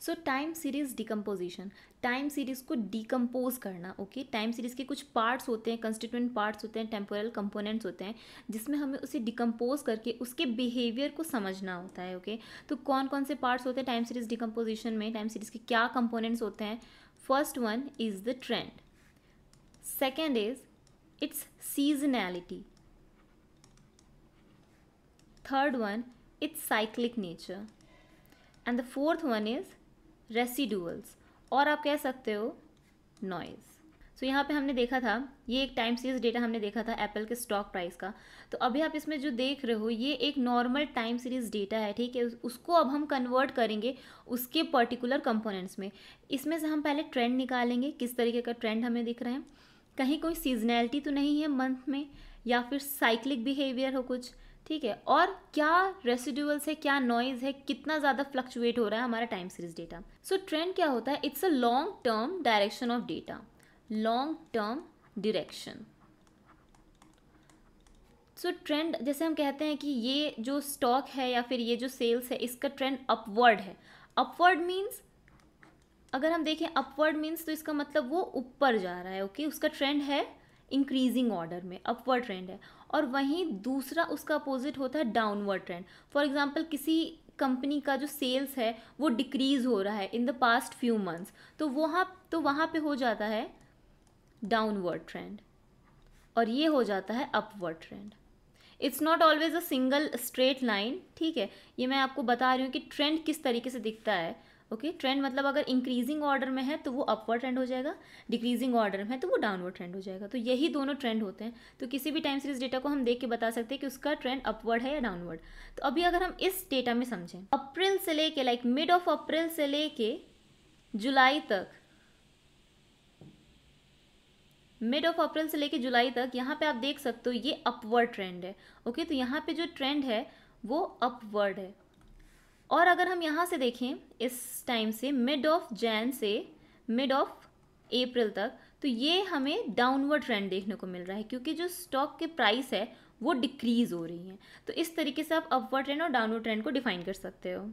सो time series decomposition, time series को decompose करना, okay. Time series के कुछ पार्ट्स होते हैं, कंस्टिट्यूएंट पार्ट्स होते हैं, टेम्पोरल कंपोनेंट्स होते हैं, जिसमें हमें उसे डिकम्पोज करके उसके बिहेवियर को समझना होता है, ओके। तो कौन कौन से पार्ट्स होते हैं टाइम सीरीज डिकम्पोजिशन में, टाइम सीरीज के क्या कंपोनेंट्स होते हैं? First one is the trend, second is it's seasonality, third one it's cyclic nature, and the fourth one is residuals, और आप कह सकते हो नॉइज। सो यहाँ पे हमने देखा था, ये एक टाइम सीरीज डेटा हमने देखा था एप्पल के स्टॉक प्राइस का। तो अभी आप इसमें जो देख रहे हो ये एक नॉर्मल टाइम सीरीज डेटा है, ठीक है। उसको अब हम कन्वर्ट करेंगे उसके पर्टिकुलर कंपोनेंट्स में। इसमें से हम पहले ट्रेंड निकालेंगे, किस तरीके का ट्रेंड हमें दिख रहे हैं, कहीं कोई सीजनैलिटी तो नहीं है मंथ में, या फिर साइक्लिक बिहेवियर हो कुछ, ठीक है, और क्या रेसिडुअल्स है, क्या नॉइज है, कितना ज़्यादा फ्लक्चुएट हो रहा है हमारा टाइम सीरीज डेटा। सो ट्रेंड क्या होता है? It's a long term direction of data, long term direction. So trend, जैसे हम कहते हैं कि ये जो स्टॉक है या फिर ये जो सेल्स है इसका ट्रेंड अपवर्ड है। अपवर्ड मीन्स, अगर हम देखें अपवर्ड मीन्स तो इसका मतलब वो ऊपर जा रहा है, ओके। उसका ट्रेंड है इंक्रीजिंग ऑर्डर में, अपवर्ड ट्रेंड है। और वहीं दूसरा उसका अपोजिट होता है डाउनवर्ड ट्रेंड। फॉर एग्जांपल किसी कंपनी का जो सेल्स है वो डिक्रीज हो रहा है in the past few months, तो वहाँ पे हो जाता है डाउनवर्ड ट्रेंड, और ये हो जाता है upward trend. It's not always a single straight line, ठीक है। ये मैं आपको बता रही हूँ कि ट्रेंड किस तरीके से दिखता है, ओके। ट्रेंड मतलब अगर इंक्रीजिंग ऑर्डर में है तो वो अपवर्ड ट्रेंड हो जाएगा, डिक्रीजिंग ऑर्डर में है तो वो डाउनवर्ड ट्रेंड हो जाएगा। तो यही दोनों ट्रेंड होते हैं। तो किसी भी टाइम सीरीज डेटा को हम देख के बता सकते हैं कि उसका ट्रेंड अपवर्ड है या डाउनवर्ड। तो अभी अगर हम इस डेटा में समझें, अप्रैल से लेके लाइक मिड ऑफ अप्रैल से लेके जुलाई तक, मिड ऑफ अप्रैल से लेके जुलाई तक, यहाँ पे आप देख सकते हो ये अपवर्ड ट्रेंड है, ओके। तो यहाँ पे जो ट्रेंड है वो अपवर्ड है। और अगर हम यहाँ से देखें इस टाइम से मिड ऑफ जैन से मिड ऑफ अप्रैल तक, तो ये हमें डाउनवर्ड ट्रेंड देखने को मिल रहा है, क्योंकि जो स्टॉक के प्राइस है वो डिक्रीज हो रही है। तो इस तरीके से आप अपवर्ड ट्रेंड और डाउनवर्ड ट्रेंड को डिफाइन कर सकते हो।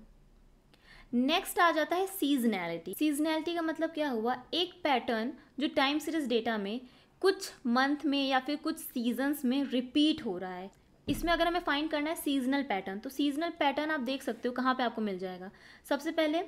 नेक्स्ट आ जाता है सीजनैलिटी। सीजनैलिटी का मतलब क्या हुआ? एक पैटर्न जो टाइम सीरीज डेटा में कुछ मंथ में या फिर कुछ सीजन्स में रिपीट हो रहा है। इसमें अगर हमें फाइंड करना है सीजनल पैटर्न, तो सीजनल पैटर्न आप देख सकते हो कहाँ पे आपको मिल जाएगा। सबसे पहले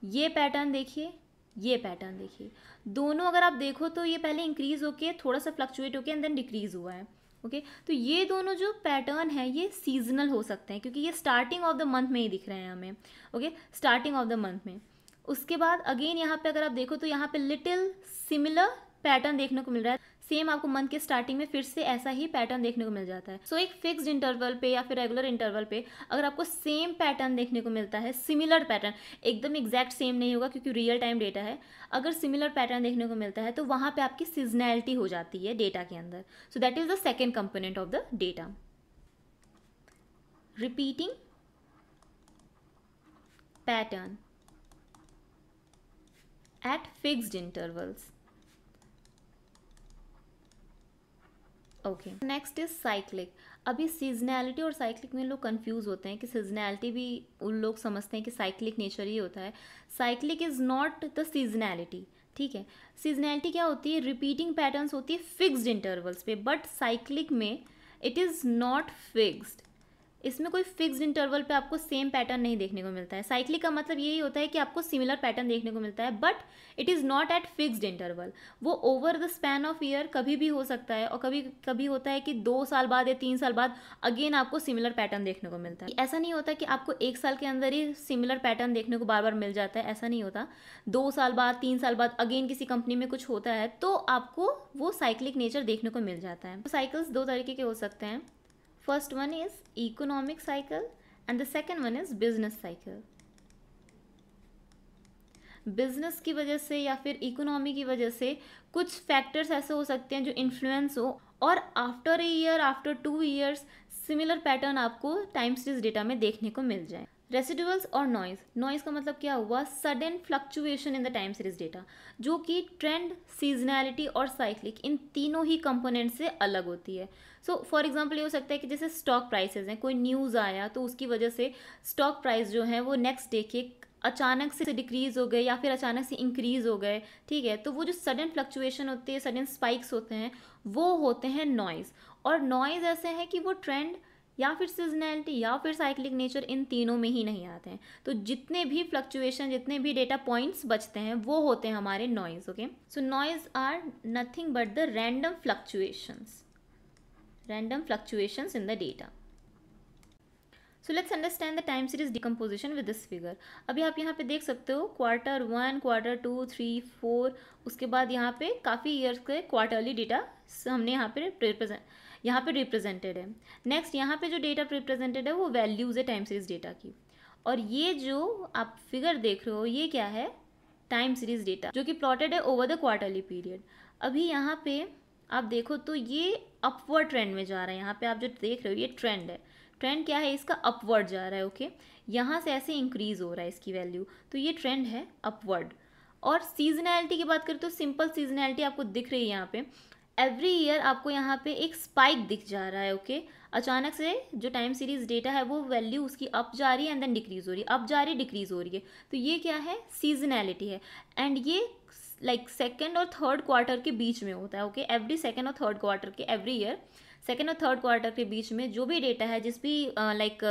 ये पैटर्न देखिए, ये पैटर्न देखिए, दोनों अगर आप देखो तो ये पहले इंक्रीज होके थोड़ा सा फ्लक्चुएट होके एंड देन डिक्रीज हुआ है, ओके। तो ये दोनों जो पैटर्न है ये सीजनल हो सकते हैं, क्योंकि ये स्टार्टिंग ऑफ द मंथ में ही दिख रहे हैं हमें, okay, starting of the month में। उसके बाद अगेन यहाँ पे अगर आप देखो तो यहाँ पे लिटिल सिमिलर पैटर्न देखने को मिल रहा है। सेम आपको मंथ के स्टार्टिंग में फिर से ऐसा ही पैटर्न देखने को मिल जाता है। सो एक फिक्स्ड इंटरवल पे या फिर रेगुलर इंटरवल पे अगर आपको सेम पैटर्न देखने को मिलता है, सिमिलर पैटर्न, एकदम एग्जैक्ट सेम नहीं होगा क्योंकि रियल टाइम डेटा है, अगर सिमिलर पैटर्न देखने को मिलता है तो वहाँ पे आपकी सीजनैलिटी हो जाती है डेटा के अंदर। So that is the second component of the data. Repeating pattern at fixed intervals, okay. Next is cyclic. अभी सीजनैलिटी और साइक्लिक में लोग कंफ्यूज होते हैं कि सीजनैलिटी भी उन लोग समझते हैं कि साइक्लिक नेचर ही होता है। Cyclic is not the seasonality, ठीक है। सीजनैलिटी क्या होती है? रिपीटिंग पैटर्न्स होती है फिक्स्ड इंटरवल्स पे, बट साइक्लिक में इट इज़ नॉट फिक्स्ड। इसमें कोई फिक्स्ड इंटरवल पे आपको सेम पैटर्न नहीं देखने को मिलता है। साइक्लिक का मतलब यही होता है कि आपको सिमिलर पैटर्न देखने को मिलता है, but it is not at fixed interval. वो over the span of year कभी भी हो सकता है, और कभी कभी होता है कि 2 साल बाद या 3 साल बाद अगेन आपको सिमिलर पैटर्न देखने को मिलता है। ऐसा नहीं होता कि आपको 1 साल के अंदर ही सिमिलर पैटर्न देखने को बार बार मिल जाता है, ऐसा नहीं होता। 2 साल बाद 3 साल बाद अगेन किसी कंपनी में कुछ होता है तो आपको वो साइक्लिक नेचर देखने को मिल जाता है। साइकिल्स 2 तरीके के हो सकते हैं। First one is economic cycle and the second one is business cycle. Business की वजह से या फिर इकोनॉमी की वजह से कुछ फैक्टर्स ऐसे हो सकते हैं जो इन्फ्लुएंस हो, और after a year, after 2 years similar pattern आपको टाइम सीरीज डेटा में देखने को मिल जाए। रेसिडुअल्स और नॉइज। नॉइज का मतलब क्या हुआ? Sudden fluctuation in the time series data, जो कि ट्रेंड, सीजनैलिटी और साइक्लिक इन तीनों ही कंपोनेंट से अलग होती है। सो फॉर एग्जांपल ये हो सकता है कि जैसे स्टॉक प्राइसेस हैं, कोई न्यूज़ आया तो उसकी वजह से स्टॉक प्राइस जो है वो नेक्स्ट डे के अचानक से डिक्रीज हो गए या फिर अचानक से इंक्रीज हो गए, ठीक है, तो वो जो सडन फ्लक्चुएशन होती है, सडन स्पाइक्स होते हैं, वो होते हैं नॉइज़। और नॉइज़ ऐसे हैं कि वो ट्रेंड या फिर सीजनैलिटी या फिर साइक्लिक नेचर, इन तीनों में ही नहीं आते हैं। तो जितने भी फ्लक्चुएशन, जितने भी डेटा पॉइंट्स बचते हैं, वो होते हैं हमारे noise. Okay, so noise are nothing but the random fluctuations in the data. So let's understand the time series decomposition with this figure. अभी आप यहाँ पे देख सकते हो Q1, Q2, 3, 4, उसके बाद यहाँ पे काफ़ी ईयर्स के क्वार्टरली डेटा हमने यहाँ पे रिप्रेजेंटेड है। नेक्स्ट यहाँ पे जो डेटा रिप्रेजेंटेड है वो वैल्यूज़ है टाइम सीरीज डेटा की। और ये जो आप फिगर देख रहे हो ये क्या है, टाइम सीरीज डेटा, जो कि प्लॉटेड है ओवर द क्वार्टरली पीरियड। अभी यहाँ पे आप देखो तो ये अपवर्ड ट्रेंड में जा रहा है। यहाँ पे आप जो देख रहे हो ये ट्रेंड है। ट्रेंड क्या है इसका, अपवर्ड जा रहा है। ओके, यहाँ से ऐसे इंक्रीज हो रहा है इसकी वैल्यू, तो ये ट्रेंड है अपवर्ड। और सीजनैलिटी की बात करें तो सिंपल सीजनैलिटी आपको दिख रही है यहाँ पे। एवरी ईयर आपको यहाँ पे एक स्पाइक दिख जा रहा है। ओके, अचानक से जो टाइम सीरीज डेटा है वो वैल्यू उसकी अप जा रही है एंड देन डिक्रीज हो रही है, अप जा रही है, डिक्रीज हो रही है। तो ये क्या है, सीजनैलिटी है। एंड ये लाइक सेकेंड और थर्ड क्वार्टर के बीच में होता है। ओके, एवरी सेकेंड और थर्ड क्वार्टर के, एवरी ईयर सेकेंड और थर्ड क्वार्टर के बीच में जो भी डेटा है, जिस भी लाइक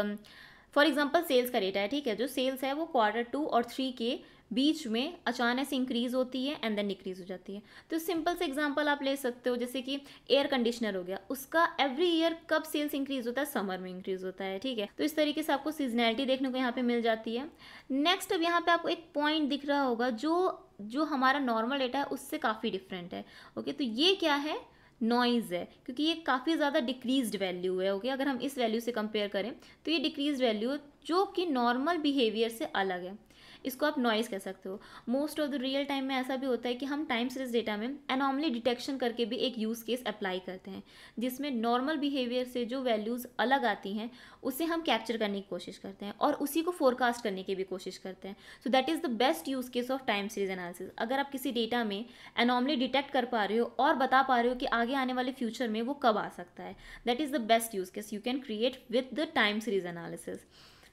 फॉर एग्जांपल सेल्स का डेटा है, ठीक है, जो सेल्स है वो Q2 और 3 के बीच में अचानक से इंक्रीज होती है एंड देन डिक्रीज हो जाती है। तो सिंपल से एग्जांपल आप ले सकते हो, जैसे कि एयर कंडीशनर हो गया, उसका एवरी ईयर कब सेल्स इंक्रीज होता है, समर में इंक्रीज होता है, ठीक है। तो इस तरीके से आपको सीजनैलिटी देखने को यहाँ पे मिल जाती है। नेक्स्ट, अब यहाँ पे आपको एक पॉइंट दिख रहा होगा जो हमारा नॉर्मल डेटा है उससे काफ़ी डिफरेंट है। ओके, तो ये क्या है, नॉइज़ है, क्योंकि ये काफ़ी ज़्यादा डिक्रीज्ड वैल्यू है। ओके, अगर हम इस वैल्यू से कंपेयर करें तो ये डिक्रीज्ड वैल्यू जो कि नॉर्मल बिहेवियर से अलग है, इसको आप नॉइज़ कह सकते हो। Most of the real time में ऐसा भी होता है कि हम टाइम सीरीज डेटा में एनॉमली डिटेक्शन करके भी एक यूज़ केस अप्लाई करते हैं, जिसमें नॉर्मल बिहेवियर से जो वैल्यूज़ अलग आती हैं उसे हम कैप्चर करने की कोशिश करते हैं और उसी को फोरकास्ट करने की भी कोशिश करते हैं। So that is the best use case of time series analysis. अगर आप किसी डेटा में एनॉमली डिटेक्ट कर पा रहे हो और बता पा रहे हो कि आगे आने वाले फ्यूचर में वो कब आ सकता है, that is the best use case you can create with the time series analysis.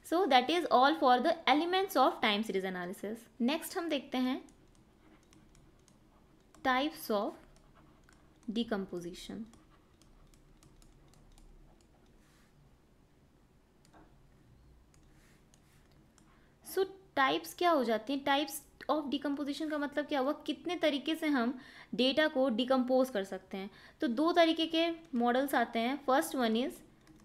So that is all for the elements of time series analysis. Next हम देखते हैं types of decomposition. So types क्या हो जाती हैं, types of decomposition का मतलब क्या हुआ, कितने तरीके से हम डेटा को डिकम्पोज कर सकते हैं। तो दो तरीके के मॉडल्स आते हैं। First one is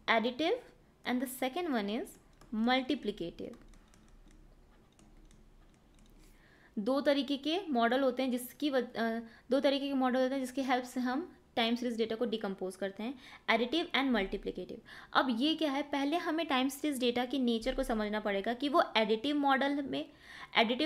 additive and the second one is multiplicative. दो तरीके के मॉडल होते हैं जिसकी हेल्प से हम टाइम सीरीज डेटा को डिकम्पोज करते हैं, एडिटिव एंड मल्टीप्लिकेटिव। अब ये क्या है, पहले हमें टाइम सीरीज डेटा की नेचर को समझना पड़ेगा कि वो एडिटिव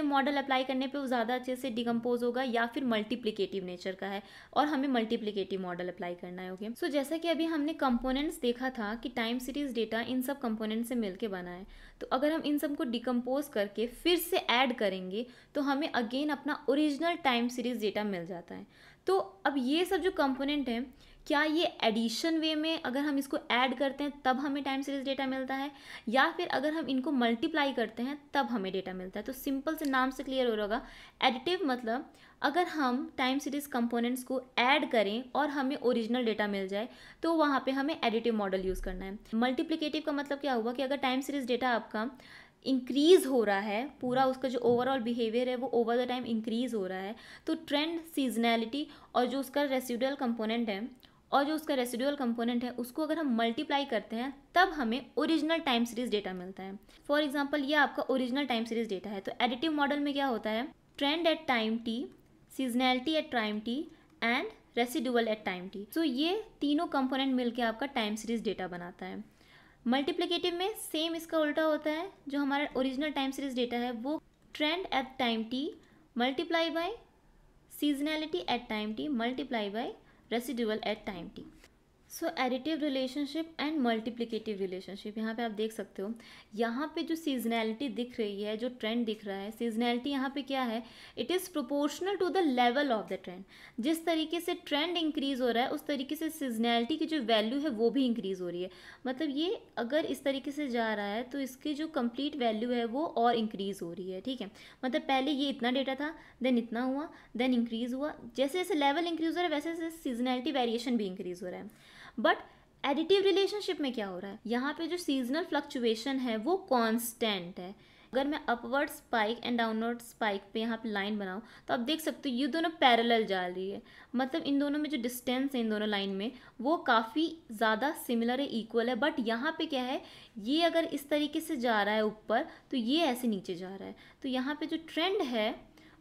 मॉडल अप्लाई करने पे वो ज़्यादा अच्छे से डिकम्पोज होगा या फिर मल्टीप्लिकेटिव नेचर का है और हमें मल्टीप्लिकेटिव मॉडल अप्लाई करना है। ओके, सो जैसा कि अभी हमने कंपोनेंट्स देखा था कि टाइम सीरीज डेटा इन सब कंपोनेंट्स से मिलके बना है, तो अगर हम इन सब को डिकम्पोज करके फिर से ऐड करेंगे तो हमें अगेन अपना ओरिजिनल टाइम सीरीज डेटा मिल जाता है। तो अब ये सब जो कंपोनेंट हैं, क्या ये एडिशन वे में अगर हम इसको ऐड करते हैं तब हमें टाइम सीरीज डेटा मिलता है, या फिर अगर हम इनको मल्टीप्लाई करते हैं तब हमें डेटा मिलता है। तो सिंपल से नाम से क्लियर हो रहा होगा, एडिटिव मतलब अगर हम टाइम सीरीज कंपोनेंट्स को ऐड करें और हमें ओरिजिनल डेटा मिल जाए तो वहाँ पे हमें एडिटिव मॉडल यूज़ करना है। मल्टीप्लिकेटिव का मतलब क्या हुआ कि अगर टाइम सीरीज डेटा आपका इंक्रीज हो रहा है, पूरा उसका जो ओवरऑल बिहेवियर है वो ओवर द टाइम इंक्रीज हो रहा है, तो ट्रेंड, सीजनैलिटी और जो उसका रेसिडुअल कंपोनेंट है उसको अगर हम मल्टीप्लाई करते हैं तब हमें ओरिजिनल टाइम सीरीज डेटा मिलता है। फॉर एग्जांपल ये आपका ओरिजिनल टाइम सीरीज डेटा है। तो एडिटिव मॉडल में क्या होता है, trend at time T, seasonality at time T and residual at time T. So ये तीनों कंपोनेंट मिलकर आपका टाइम सीरीज डेटा बनाता है। मल्टीप्लिकेटिव में सेम इसका उल्टा होता है, जो हमारा ओरिजिनल टाइम सीरीज डेटा है वो trend at time T multiply by seasonality at time T multiply by residual at time T. So additive relationship and multiplicative relationship, यहाँ पे आप देख सकते हो, यहाँ पे जो सीजनैलिटी दिख रही है, जो ट्रेंड दिख रहा है, सीजनैलिटी यहाँ पे क्या है, it is proportional to the level of the trend. जिस तरीके से ट्रेंड इंक्रीज हो रहा है उस तरीके से सीजनैलिटी की जो वैल्यू है वो भी इंक्रीज हो रही है। मतलब ये अगर इस तरीके से जा रहा है तो इसकी जो कंप्लीट वैल्यू है वो और इंक्रीज हो रही है, ठीक है। मतलब पहले ये इतना डेटा था, देन इतना हुआ, देन इंक्रीज हुआ, जैसे जैसे लेवल इंक्रीज हो रहा है वैसे वैसे सीजनैलिटी वेरिएशन भी इंक्रीज हो रहा है। बट एडिटिव रिलेशनशिप में क्या हो रहा है, यहाँ पे जो सीजनल फ्लक्चुएशन है वो कांस्टेंट है। अगर मैं upward spike and downward spike पे यहाँ पे लाइन बनाऊँ तो आप देख सकते हो ये दोनों पैरेलल जा रही है। मतलब इन दोनों में जो डिस्टेंस है इन दोनों लाइन में वो काफ़ी ज़्यादा सिमिलर है, इक्वल है। बट यहाँ पे क्या है, ये अगर इस तरीके से जा रहा है ऊपर तो ये ऐसे नीचे जा रहा है। तो यहाँ पे जो ट्रेंड है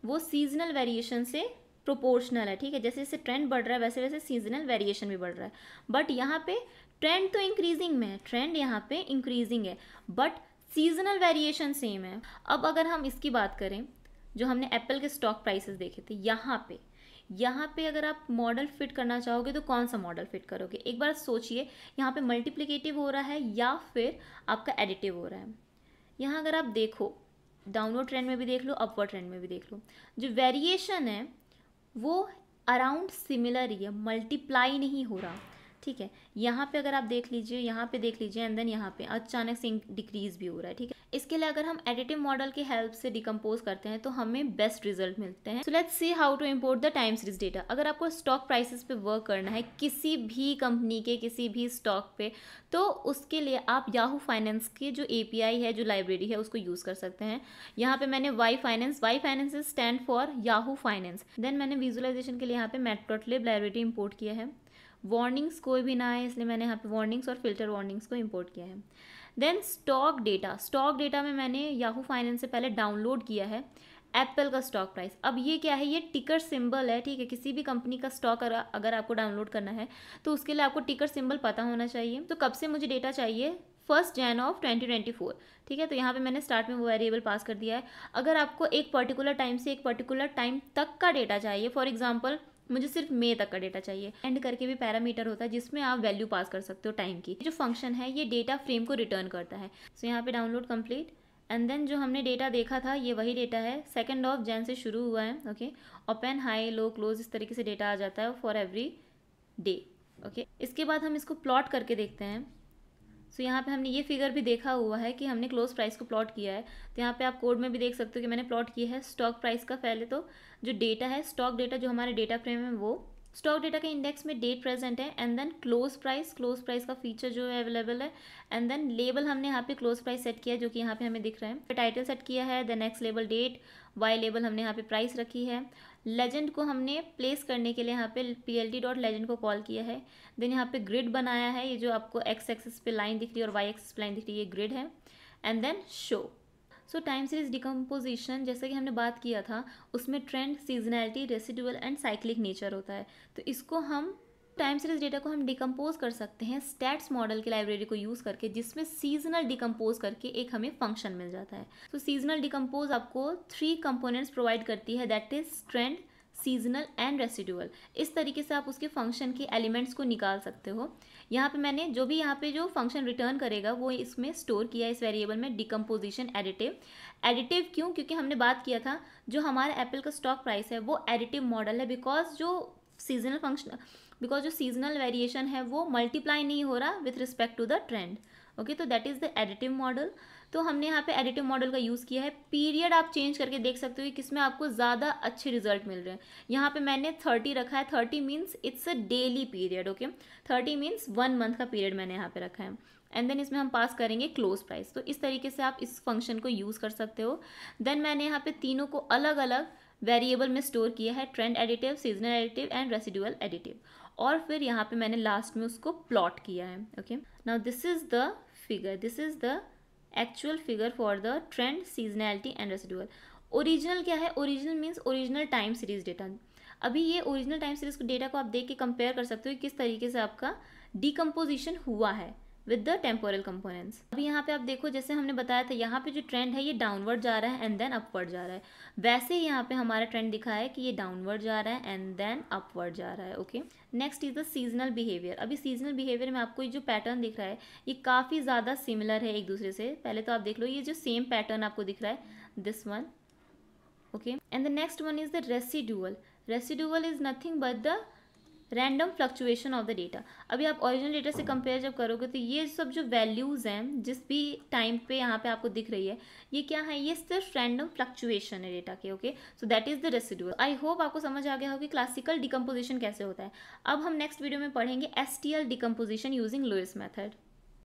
वो सीजनल वेरिएशन से प्रोपोर्शनल है, ठीक है। जैसे जैसे ट्रेंड बढ़ रहा है वैसे वैसे सीजनल वेरिएशन भी बढ़ रहा है। बट यहाँ पे ट्रेंड तो इंक्रीजिंग में है, ट्रेंड यहाँ पे इंक्रीजिंग है, बट सीजनल वेरिएशन सेम है। अब अगर हम इसकी बात करें, जो हमने एप्पल के स्टॉक प्राइसेस देखे थे, यहाँ पे अगर आप मॉडल फिट करना चाहोगे तो कौन सा मॉडल फिट करोगे, एक बार सोचिए। यहाँ पे मल्टीप्लिकेटिव हो रहा है या फिर आपका एडिटिव हो रहा है। यहाँ अगर आप देखो, डाउनवर्ड ट्रेंड में भी देख लो, अपवर्ड ट्रेंड में भी देख लो, जो वेरिएशन है वो अराउंड सिमिलर ही है, मल्टीप्लाई नहीं हो रहा, ठीक है। यहाँ पे अगर आप देख लीजिए, यहाँ पे देख लीजिए, एंड देन यहाँ पे अचानक से डिक्रीज भी हो रहा है, ठीक है। इसके लिए अगर हम एडिटिव मॉडल के हेल्प से डिकम्पोज करते हैं तो हमें बेस्ट रिजल्ट मिलते हैं। So let's see how to import the time series data. अगर आपको स्टॉक प्राइसेस पे वर्क करना है किसी भी कंपनी के किसी भी स्टॉक पे, तो उसके लिए आप याहू फाइनेंस की जो API है, जो लाइब्रेरी है, उसको यूज़ कर सकते हैं। यहाँ पे मैंने Y finance is stand for Yahoo finance. Then मैंने विजुअलाइजेशन के लिए यहाँ पे मैटप्लॉटलिब लाइब्रेरी इंपोर्ट किया है। वार्निंग्स कोई भी ना है इसलिए मैंने यहाँ पे वार्निंग्स और फिल्टर वार्निंग्स को इंपोर्ट किया है। देन स्टॉक डेटा में मैंने याहू फाइनेंस से पहले डाउनलोड किया है एप्पल का स्टॉक प्राइस। अब ये क्या है, ये टिकर सिंबल है, ठीक है। किसी भी कंपनी का स्टॉक अगर आपको डाउनलोड करना है तो उसके लिए आपको टिकर सिंबल पता होना चाहिए। तो कब से मुझे डेटा चाहिए, 1 जनवरी 2024, ठीक है। तो यहाँ पे मैंने स्टार्ट में वो वेरिएबल पास कर दिया है। अगर आपको एक पर्टिकुलर टाइम से एक पर्टिकुलर टाइम तक का डेटा चाहिए, फॉर एग्जाम्पल मुझे सिर्फ मई तक का डेटा चाहिए, एंड करके भी पैरामीटर होता है जिसमें आप वैल्यू पास कर सकते हो टाइम की। जो फंक्शन है ये डेटा फ्रेम को रिटर्न करता है। सो यहाँ पे डाउनलोड कंप्लीट, एंड देन जो हमने डेटा देखा था ये वही डेटा है, 2 जनवरी से शुरू हुआ है, ओके। ओपन, हाई, लो, क्लोज, इस तरीके से डेटा आ जाता है फॉर एवरी डे, ओके। इसके बाद हम इसको प्लॉट करके देखते हैं। सो यहाँ पे हमने ये फिगर भी देखा हुआ है कि हमने क्लोज प्राइस को प्लॉट किया है। तो यहाँ पे आप कोड में भी देख सकते हो कि मैंने प्लॉट किया है स्टॉक प्राइस का। पहले तो जो डेटा है, स्टॉक डेटा जो हमारे डेटा फ्रेम है, वो स्टॉक डेटा के इंडेक्स में डेट प्रेजेंट है, एंड देन क्लोज प्राइस का फीचर जो है अवेलेबल है, एंड देन लेबल हमने यहाँ पे क्लोज प्राइस सेट किया है जो कि यहाँ पे हमें दिख रहा है। टाइटल सेट किया है, then next label date, Y label हमने यहाँ पे प्राइस रखी है। लेजेंड को हमने प्लेस करने के लिए यहाँ पे plt.legend को कॉल किया है। देन यहाँ पे ग्रिड बनाया है, ये जो आपको एक्स एक्सिस पे लाइन दिख रही है और वाई एक्सिस पे लाइन दिख रही है, ये ग्रिड है। And then show. So time series decomposition जैसे कि हमने बात किया था, उसमें trend, seasonality, residual and cyclic nature होता है। तो इसको हम टाइम सीरीज डेटा को हम डिकम्पोज कर सकते हैं स्टैट्स मॉडल की लाइब्रेरी को यूज़ करके, जिसमें सीजनल डिकम्पोज करके एक हमें फंक्शन मिल जाता है। तो सीजनल डिकम्पोज आपको 3 कंपोनेंट्स प्रोवाइड करती है, that is trend, seasonal and residual. इस तरीके से आप उसके फंक्शन के एलिमेंट्स को निकाल सकते हो। यहाँ पे मैंने जो भी यहाँ पे जो फंक्शन रिटर्न करेगा वो इसमें स्टोर किया है इस वेरिएबल में, डिकम्पोजिशन एडिटिव क्यों, क्योंकि हमने बात किया था जो हमारा एप्पल का स्टॉक प्राइस है वो एडिटिव मॉडल है, बिकॉज जो सीजनल वेरिएशन है वो मल्टीप्लाई नहीं हो रहा with respect to the trend, okay. तो that is the additive model. तो हमने यहाँ पे एडिटिव मॉडल का यूज़ किया है। पीरियड आप चेंज करके देख सकते हो कि किसमें आपको ज़्यादा अच्छे रिजल्ट मिल रहे हैं। यहाँ पे मैंने 30 रखा है, 30 means it's a daily period, okay. 30 means 1 month का पीरियड मैंने यहाँ पे रखा है, एंड देन इसमें हम पास करेंगे क्लोज प्राइस। तो इस तरीके से आप इस फंक्शन को यूज़ कर सकते हो। देन मैंने यहाँ पे तीनों को अलग अलग वेरिएबल में स्टोर किया है, trend additive, seasonal additive and residual additive, और फिर यहाँ पे मैंने लास्ट में उसको प्लॉट किया है, okay. Now this is the figure, this is the actual figure for the trend, seasonality and residual. Original क्या है, original means original time series data. अभी ये ओरिजिनल टाइम सीरीज डेटा को आप देख के कंपेयर कर सकते हो किस तरीके से आपका डिकम्पोजिशन हुआ है, विद द टेम्पोरल कंपोनेंट्स। अभी यहाँ पे आप देखो, जैसे हमने बताया था यहाँ पे जो ट्रेंड है ये डाउनवर्ड जा रहा है एंड देन अपवर्ड जा रहा है, वैसे ही यहाँ पे हमारा ट्रेंड दिखा है कि ये डाउनवर्ड जा रहा है एंड देन अपवर्ड जा रहा है। Okay, next is the seasonal behaviour. अभी सीजनल बिहेवियर में आपको ये जो पैटर्न दिख रहा है ये काफ़ी ज़्यादा सिमिलर है एक दूसरे से। पहले तो आप देख लो, ये जो सेम पैटर्न आपको दिख रहा है, this one. Okay, and the next one is the residual. Residual is nothing but the random fluctuation of the data. अभी आप ओरिजिनल डेटा से कंपेयर जब करोगे तो ये सब जो वैल्यूज़ हैं जिस भी टाइम पे यहाँ पे आपको दिख रही है, ये क्या है, ये सिर्फ रैंडम फ्लक्चुएशन है डेटा के। Okay, so that is the residual. I hope आपको समझ आ गया हो कि क्लासिकल डिकम्पोजिशन कैसे होता है। अब हम नेक्स्ट वीडियो में पढ़ेंगे STL decomposition using loess method.